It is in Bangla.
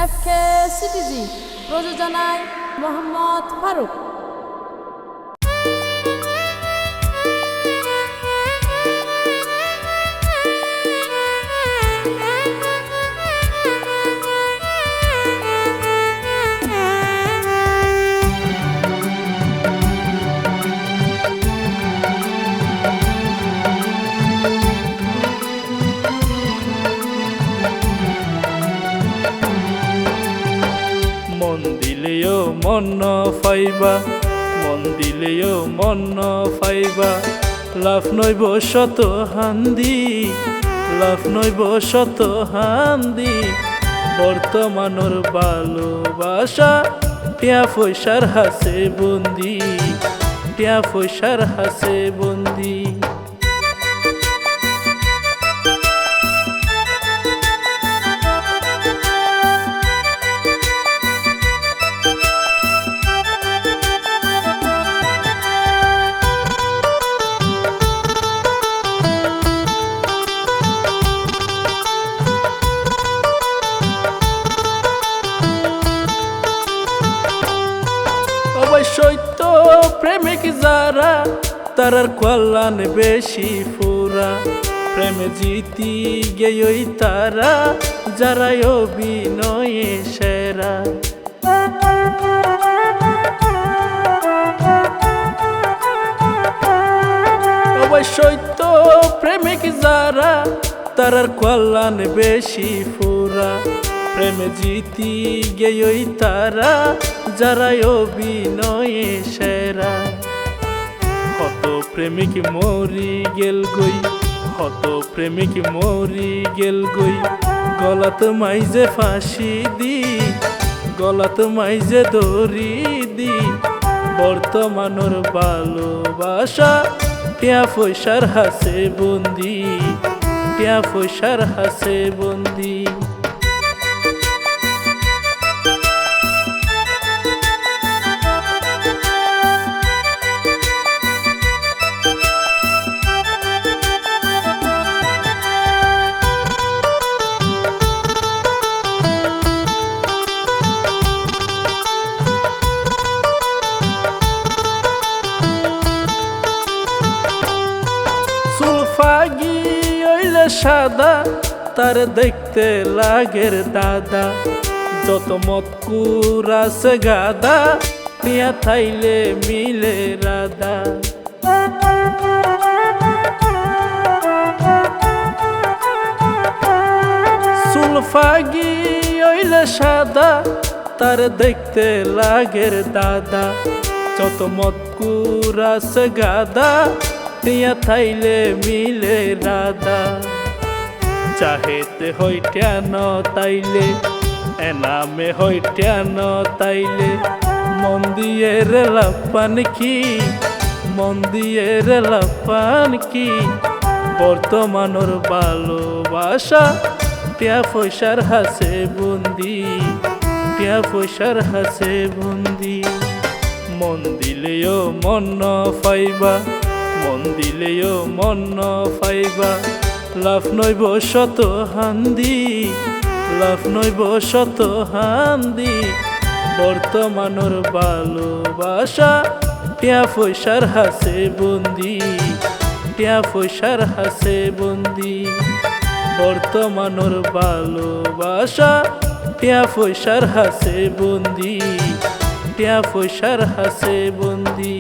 এফকে সিটিজি প্রযোজনায় মোহাম্মদ ফারুক। মন দিলেও মন ফাইবা, মন দিলেও মন ফাইবা, লাভ নইব শত হান্দি, লাভ নইব শত হান্দি। বর্তমানের ভালোবাসা টিয়া পয়সার হাসে বন্দি, টিয়া পয়সার হাসে বন্দি। অবশ্যই তো প্রেমিক যারা তারার কল্যাণ বেশি ফুরা, প্রেমে জিতি গেই তারা যারা অভিনয়ে সেরা। অবশ্যই তো প্রেমিক যারা তারার কল্যাণ বেশি ফুরা, প্রেমে জিতি গেই তারা যারা অভিনয়ে সেরা। হত প্রেমিক মরি গেল গই, হত প্রেমিক মরি গেল গই, গলাত মাইজে ফাঁসি দি, গলাত মাইজে দড়ি দি। বর্তমানের ভালোবাসা টিয়া পয়সার হাসে বন্দি, টিয়া পয়সার হাসে বন্দি। ফাগি ওইলে সাদা তার দেখতে লাগের দাদা, যত মতকুর আছে গাদা টিয়া থাইলে মিলে রাধা। সুলফাগি ওইলে সাদা তার দেখতে লাগের দাদা, যত মতকুর আছে গাদা টিয়া থাইলে মিলে রাধা। চাহেতে হইটান তাইলে এনামে হইটান তাইলে, মন দিয়ে রে লাপান কি, মন দিয়ে রে লাপান কি। বর্তমানের ভালোবাসা টিয়া পয়সার হাসে বন্দি, টিয়া পয়সার হাসে বন্দি। মন দিলেও মন ফাইবা, মন দিলেও মন ফাইবা, লাভ নইব শত হান্দি, লাভ নইব শত হান্দি। বর্তমানের ভালোবাসা টিয়া পয়সার হাসে বন্দি, টিয়া পয়সার হাসে বন্দি। বর্তমানের ভালোবাসা টিয়া পয়সার হাসে বন্দি, টিয়া পয়সার হাসে বন্দি।